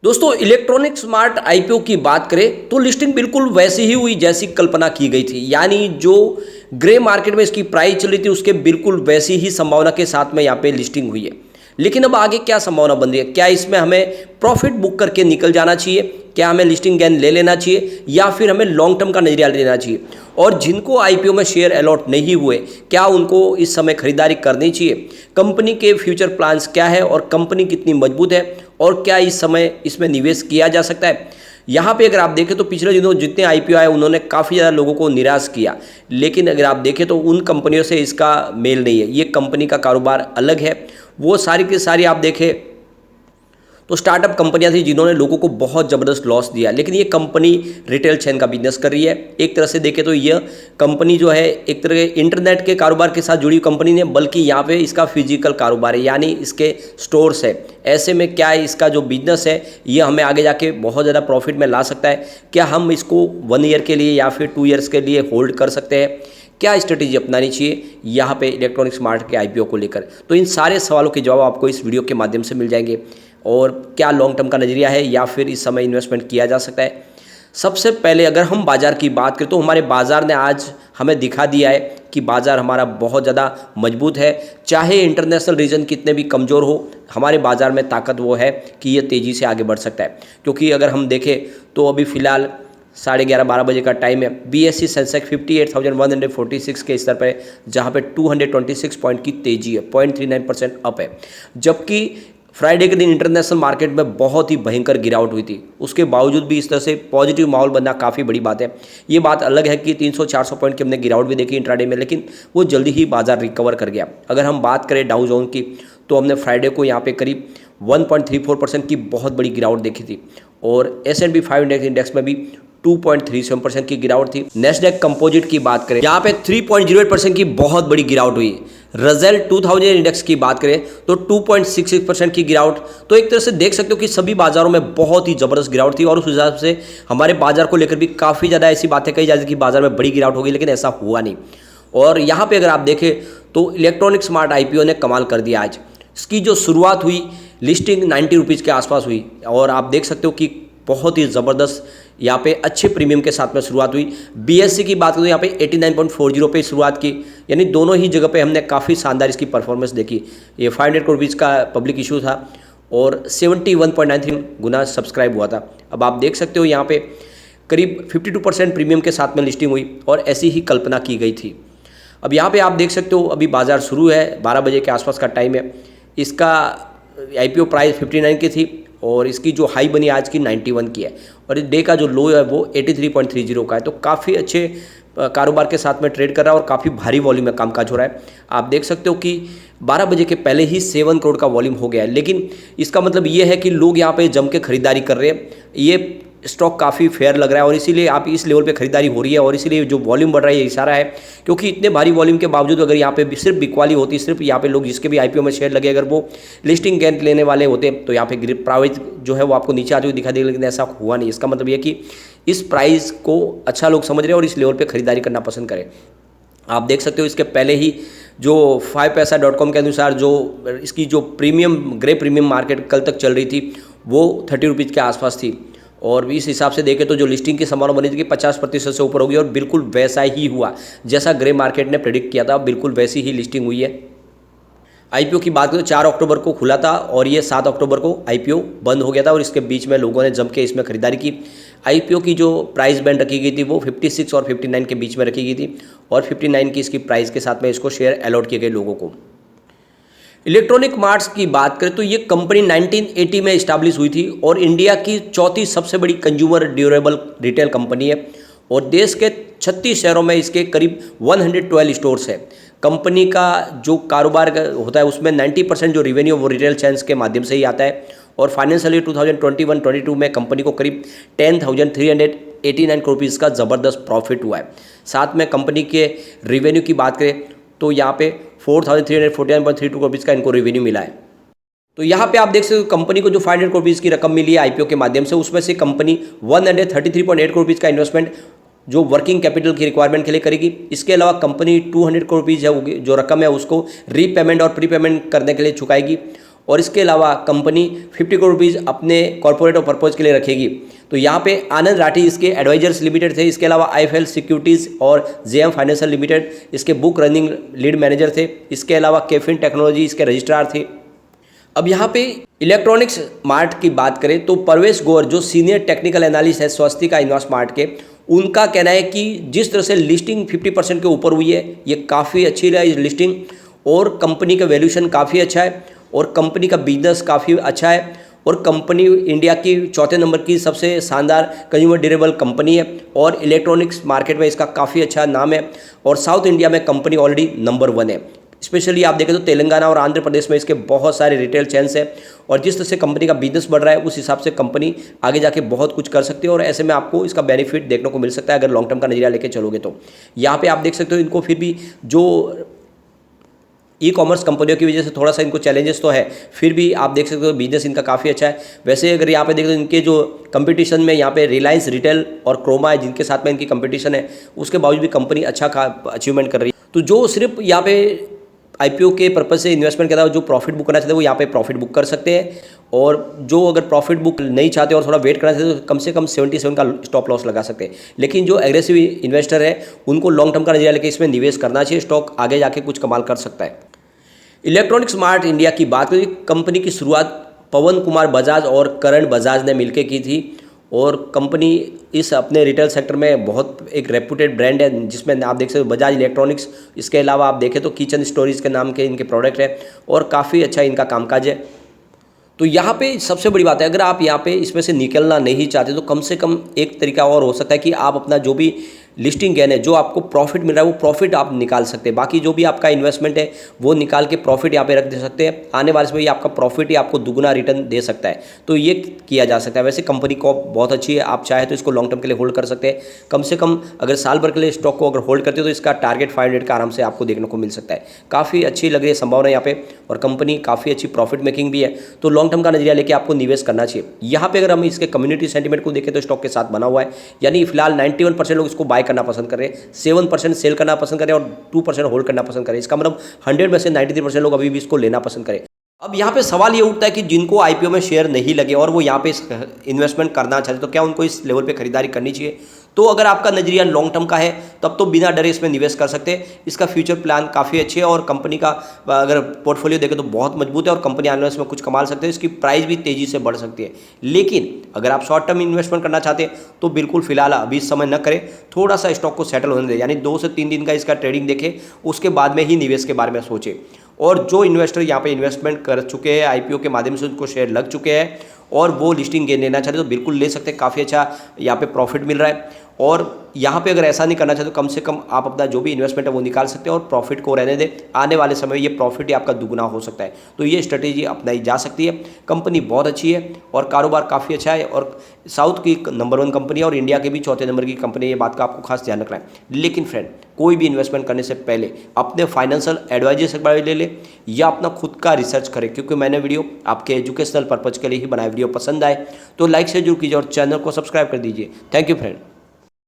दोस्तों electronic smart IPO की बात करें तो लिस्टिंग बिल्कुल वैसी ही हुई जैसी कल्पना की गई थी। यानी जो ग्रे मार्केट में इसकी प्राइस चली थी उसके बिल्कुल वैसी ही संभावना के साथ में यहाँ पे लिस्टिंग हुई है। लेकिन अब आगे क्या संभावना बन रही है? क्या इसमें हमें प्रॉफिट बुक करके निकल जाना चाहिए? क्या हमें लिस्टिंग गेन ले लेना चाहिए या फिर हमें लॉन्ग टर्म का नजरिया लेना चाहिए? और जिनको आईपीओ में शेयर अलॉट नहीं हुए क्या उनको इस समय खरीदारी करनी चाहिए? कंपनी के फ्यूचर प्लान्स क्या है और कंपनी कितनी मजबूत है और क्या इस समय इसमें निवेश किया जा सकता है? यहाँ पे अगर आप देखें तो पिछले दिनों जितने आईपीओ आए उन्होंने काफ़ी ज़्यादा लोगों को निराश किया। लेकिन अगर आप देखें तो उन कंपनियों से इसका मेल नहीं है। ये कंपनी का कारोबार अलग है। वो सारी की सारी आप देखें तो स्टार्टअप कंपनियां थी जिन्होंने लोगों को बहुत ज़बरदस्त लॉस दिया। लेकिन ये कंपनी रिटेल चेन का बिजनेस कर रही है। एक तरह से देखें तो यह कंपनी जो है एक तरह के इंटरनेट के कारोबार के साथ जुड़ी कंपनी ने, बल्कि यहाँ पे इसका फिजिकल कारोबार है यानी इसके स्टोर्स है। ऐसे में क्या है इसका जो बिजनेस है ये हमें आगे जाके बहुत ज़्यादा प्रॉफिट में ला सकता है। क्या हम इसको 1 ईयर के लिए या फिर 2 ईयर्स के लिए होल्ड कर सकते हैं? क्या स्ट्रेटेजी अपनानी चाहिए यहाँ पे इलेक्ट्रॉनिक स्मार्ट के आईपीओ को लेकर? तो इन सारे सवालों के जवाब आपको इस वीडियो के माध्यम से मिल जाएंगे। और क्या लॉन्ग टर्म का नज़रिया है या फिर इस समय इन्वेस्टमेंट किया जा सकता है? सबसे पहले अगर हम बाज़ार की बात करें तो हमारे बाज़ार ने आज हमें दिखा दिया है कि बाज़ार हमारा बहुत ज़्यादा मजबूत है। चाहे इंटरनेशनल रीजन कितने भी कमज़ोर हो, हमारे बाज़ार में ताकत वो है कि ये तेज़ी से आगे बढ़ सकता है। क्योंकि अगर हम देखें तो अभी फ़िलहाल 11:30-12 बजे का टाइम है। बीएसई सेंसेक्स 58,146 के स्तर पर है, जहाँ पे 226 पॉइंट की तेज़ी है, 0.39% अप है। जबकि फ्राइडे के दिन इंटरनेशनल मार्केट में बहुत ही भयंकर गिरावट हुई थी। उसके बावजूद भी इस तरह से पॉजिटिव माहौल बनना काफ़ी बड़ी बात है। ये बात अलग है कि 300-400 पॉइंट की हमने गिरावट भी देखी इंट्राडे में, लेकिन वो जल्दी ही बाजार रिकवर कर गया। अगर हम बात करें डाउ जोन की तो हमने फ्राइडे को यहाँ पे करीब 1.34% की बहुत बड़ी गिरावट देखी थी। और S&P 500 इंडेक्स में भी 2.37% की गिरावट थी। नेस्डैक कंपोजिट की बात करें यहाँ पे 3.08% की बहुत बड़ी गिरावट हुई। रसेल 2000 इंडेक्स की बात करें तो 2.66% की गिरावट। तो एक तरह से देख सकते हो कि सभी बाजारों में बहुत ही ज़बरदस्त गिरावट थी। और उस हिसाब से हमारे बाजार को लेकर भी काफ़ी ज़्यादा ऐसी बातें कही जाती कि बाजार में बड़ी गिरावट होगी, लेकिन ऐसा हुआ नहीं। और यहाँ पे अगर आप देखें तो इलेक्ट्रॉनिक स्मार्ट आईपीओ ने कमाल कर दिया। आज इसकी जो शुरुआत हुई लिस्टिंग 90 रुपीज़ के आसपास हुई और आप देख सकते हो कि बहुत ही ज़बरदस्त यहाँ पे अच्छे प्रीमियम के साथ में शुरुआत हुई। बीएससी की बात करें तो यहाँ पे 89.40 पे शुरुआत की। यानी दोनों ही जगह पे हमने काफ़ी शानदार इसकी परफॉर्मेंस देखी। ये 500 करोड़ रुपीज़ का पब्लिक इशू था और 71.93 गुना सब्सक्राइब हुआ था। अब आप देख सकते हो यहाँ पे करीब 52% प्रीमियम के साथ में लिस्टिंग हुई और ऐसी ही कल्पना की गई थी। अब यहाँ पर आप देख सकते हो अभी बाजार शुरू है, 12 बजे के आसपास का टाइम है। इसका आईपीओ प्राइस 59 की थी और इसकी जो हाई बनी आज की 91 की है और डे का जो लो है वो 83.30 का है। तो काफ़ी अच्छे कारोबार के साथ में ट्रेड कर रहा है और काफ़ी भारी वॉल्यूम में कामकाज हो रहा है। आप देख सकते हो कि 12 बजे के पहले ही 7 करोड़ का वॉल्यूम हो गया है। लेकिन इसका मतलब ये है कि लोग यहाँ पे जम के खरीदारी कर रहे हैं। ये स्टॉक काफ़ी फेयर लग रहा है और इसीलिए आप इस लेवल पे खरीदारी हो रही है और इसीलिए जो वॉल्यूम बढ़ रहा है ये इशारा है। क्योंकि इतने भारी वॉल्यूम के बावजूद अगर यहाँ पे सिर्फ बिकवाली होती, सिर्फ यहाँ पे लोग जिसके भी आईपीओ में शेयर लगे अगर वो लिस्टिंग गेन लेने वाले होते तो यहाँ पे प्राइस जो है वो आपको नीचे आते हुए दिखा देगा, लेकिन ऐसा हुआ नहीं। इसका मतलब ये कि इस प्राइस को अच्छा लोग समझ रहे हैं और इस लेवल पर खरीदारी करना पसंद करें। आप देख सकते हो इसके पहले ही जो 5paisa.com के अनुसार जो इसकी जो प्रीमियम ग्रे प्रीमियम मार्केट कल तक चल रही थी वो 30 रुपीज़ के आसपास थी। और इस हिसाब से देखें तो जो लिस्टिंग की संभावना बनी थी कि 50% से ऊपर होगी और बिल्कुल वैसा ही हुआ जैसा ग्रे मार्केट ने प्रेडिक्ट किया था। बिल्कुल वैसी ही लिस्टिंग हुई है। आईपीओ की बात करें तो 4 अक्टूबर को खुला था और ये 7 अक्टूबर को आईपीओ बंद हो गया था और इसके बीच में लोगों ने जम के इसमें खरीदारी की। आईपीओ की जो प्राइस बैंड रखी गई थी वो 56 और 59 के बीच में रखी गई थी और 59 की इसकी प्राइस के साथ में इसको शेयर अलॉट किए गए लोगों को। इलेक्ट्रॉनिक मार्ट्स की बात करें तो ये कंपनी 1980 में इस्टाब्लिश हुई थी और इंडिया की चौथी सबसे बड़ी कंज्यूमर ड्यूरेबल रिटेल कंपनी है और देश के 36 शहरों में इसके करीब 112 स्टोर्स है। कंपनी का जो कारोबार होता है उसमें 90% जो रिवेन्यू वो रिटेल चेन्स के माध्यम से ही आता है और फाइनेंशियल ईयर 2021-22 में कंपनी को करीब 10,389 करोड़ रुपीज़ का ज़बरदस्त प्रॉफिट हुआ है। साथ में कंपनी के रिवेन्यू की बात करें तो यहाँ पे 4,349.32 करोड़ रुपीज़ का इनको रेवेन्यू मिला है। तो यहाँ पे आप देख सकते हो कंपनी को जो 500 करोड़ रुपीज़ की रकम मिली है आईपीओ के माध्यम से, उसमें से कंपनी 133.8 करोड़ रुपीज़ का इन्वेस्टमेंट जो वर्किंग कैपिटल की रिक्वायरमेंट के लिए करेगी। इसके अलावा कंपनी 200 करोड़ रुपीज़ है जो रकम है उसको रीपेमेंट और प्रीपेमेंट करने के लिए चुकाएगी और इसके अलावा कंपनी 50 करोड़ रुपीज़ अपने कॉर्पोरेट और पर्पज़ के लिए रखेगी। तो यहाँ पे आनंद राठी इसके एडवाइजर्स लिमिटेड थे। इसके अलावा IIFL सिक्योरिटीज़ और JM फाइनेंशियल लिमिटेड इसके बुक रनिंग लीड मैनेजर थे। इसके अलावा कैफिन टेक्नोलॉजी इसके रजिस्ट्रार थे। अब यहाँ पे इलेक्ट्रॉनिक्स मार्ट की बात करें तो परवेश गौर जो सीनियर टेक्निकल एनालिस्ट है स्वस्तिका इन्वेस्टमार्ट के, उनका कहना है कि जिस तरह से लिस्टिंग 50% के ऊपर हुई है, ये काफ़ी अच्छी रही लिस्टिंग और कंपनी का वैल्यूएशन काफ़ी अच्छा है और कंपनी का बिजनेस काफ़ी अच्छा है और कंपनी इंडिया की चौथे नंबर की सबसे शानदार कंज्यूमर ड्यूरेबल कंपनी है और इलेक्ट्रॉनिक्स मार्केट में इसका काफ़ी अच्छा नाम है और साउथ इंडिया में कंपनी ऑलरेडी नंबर 1 है। स्पेशली आप देखें तो तेलंगाना और आंध्र प्रदेश में इसके बहुत सारे रिटेल चेन्स हैं और जिस तरह से कंपनी का बिजनेस बढ़ रहा है उस हिसाब से कंपनी आगे जाके बहुत कुछ कर सकती है और ऐसे में आपको इसका बेनिफिट देखने को मिल सकता है अगर लॉन्ग टर्म का नजरिया लेके चलोगे तो। यहाँ पे आप देख सकते हो इनको फिर भी जो ई-कॉमर्स कंपनियों की वजह से थोड़ा सा इनको चैलेंजेस तो है, फिर भी आप देख सकते हो बिजनेस इनका काफ़ी अच्छा है। वैसे अगर यहाँ पे देखें तो इनके जो कंपटीशन में यहाँ पे रिलायंस रिटेल और क्रोमा है जिनके साथ में इनकी कंपटीशन है, उसके बावजूद भी कंपनी अच्छा अचीवमेंट कर रही है। तो जो सिर्फ यहाँ पे IPO के पर्पज से इन्वेस्टमेंट करता है जो प्रॉफिट बुक करना चाहते हैं वो यहाँ पे प्रॉफिट बुक कर सकते हैं और जो अगर प्रॉफिट बुक नहीं चाहते और थोड़ा वेट करना चाहते हैं तो कम से कम 77 का स्टॉप लॉस लगा सकते हैं। लेकिन जो एग्रेसिव इन्वेस्टर है उनको लॉन्ग टर्म का नजरिया लेकर इसमें निवेश करना चाहिए, स्टॉक आगे जाके कुछ कमाल कर सकता है। इलेक्ट्रॉनिक्स मार्ट इंडिया की बात करें, कंपनी की शुरुआत पवन कुमार बजाज और करण बजाज ने मिलकर की थी और कंपनी इस अपने रिटेल सेक्टर में बहुत एक रेप्यूटेड ब्रांड है जिसमें आप देख सकते हो बजाज इलेक्ट्रॉनिक्स। इसके अलावा आप देखें तो किचन स्टोरेज के नाम के इनके प्रोडक्ट है और काफ़ी अच्छा इनका कामकाज है। तो यहाँ पे सबसे बड़ी बात है अगर आप यहाँ पे इसमें से निकलना नहीं चाहते तो कम से कम एक तरीका और हो सकता है कि आप अपना जो भी लिस्टिंग गेन है जो आपको प्रॉफिट मिल रहा है वो प्रॉफिट आप निकाल सकते हैं। बाकी जो भी आपका इन्वेस्टमेंट है वो निकाल के प्रॉफिट यहाँ पे रख दे सकते हैं। आने वाले समय ये आपका प्रॉफिट ही आपको दुगुना रिटर्न दे सकता है, तो ये किया जा सकता है। वैसे कंपनी को बहुत अच्छी है, आप चाहे तो इसको लॉन्ग टर्म के लिए होल्ड कर सकते हैं। कम से कम अगर साल भर के लिए स्टॉक को अगर होल्ड करते हो तो इसका टारगेट 500 का आराम से आपको देखने को मिल सकता है। काफ़ी अच्छी लग रही है संभावना यहाँ पे और कंपनी काफ़ी अच्छी प्रॉफिट मेकिंग भी है, तो लॉन्ग टर्म का नजरिया लेके आपको निवेश करना चाहिए। यहाँ पे अगर हम इसके कम्युनिटी सेंटीमेंट को देखें तो स्टॉक के साथ बना हुआ है, यानी फिलहाल 91% लोग इसको बाय करना पसंद कर रहे हैं, 7% सेल करना पसंद करें और 2% होल्ड करना पसंद करें। इसका मतलब 100 में से 93% लोग अभी भी इसको लेना पसंद करें। अब यहाँ पे सवाल ये उठता है कि जिनको IPO में शेयर नहीं लगे और वो यहाँ पे इन्वेस्टमेंट करना चाहते तो क्या उनको इस लेवल पे खरीदारी करनी चाहिए? तो अगर आपका नजरिया लॉन्ग टर्म का है तब तो बिना डरे इसमें निवेश कर सकते हैं। इसका फ्यूचर प्लान काफ़ी अच्छे है और कंपनी का अगर पोर्टफोलियो देखें तो बहुत मजबूत है और कंपनी आने वाले समय कुछ कमाल सकते हैं। इसकी प्राइस भी तेज़ी से बढ़ सकती है। लेकिन अगर आप शॉर्ट टर्म इन्वेस्टमेंट करना चाहते हैं तो बिल्कुल फिलहाल अभी इस समय न करें, थोड़ा सा स्टॉक को सेटल होने दें, यानी 2 से 3 दिन का इसका ट्रेडिंग देखें, उसके बाद में ही निवेश के बारे में सोचें। और जो इन्वेस्टर यहाँ पे इन्वेस्टमेंट कर चुके हैं IPO के माध्यम से उनको शेयर लग चुके हैं और वो लिस्टिंग गेन लेना चाहते तो बिल्कुल ले सकते हैं, काफ़ी अच्छा यहाँ पे प्रॉफिट मिल रहा है। और यहाँ पे अगर ऐसा नहीं करना चाहते तो कम से कम आप अपना जो भी इन्वेस्टमेंट है वो निकाल सकते हैं और प्रॉफिट को रहने दें। आने वाले समय में ये प्रॉफिट ही आपका दुगुना हो सकता है, तो ये स्ट्रेटेजी अपनाई जा सकती है। कंपनी बहुत अच्छी है और कारोबार काफ़ी अच्छा है और साउथ की नंबर 1 कंपनी है और इंडिया के भी चौथे नंबर की कंपनी है, ये बात का आपको खास ध्यान रखना है। लेकिन फ्रेंड, कोई भी इन्वेस्टमेंट करने से पहले अपने फाइनेंशियल एडवाइजर से बारे ले ले या अपना खुद का रिसर्च करें, क्योंकि मैंने वीडियो आपके एजुकेशनल पर्पज़ के लिए ही बनाया। वीडियो पसंद आए तो लाइक से जरूर कीजिए और चैनल को सब्सक्राइब कर दीजिए। Thank you friend.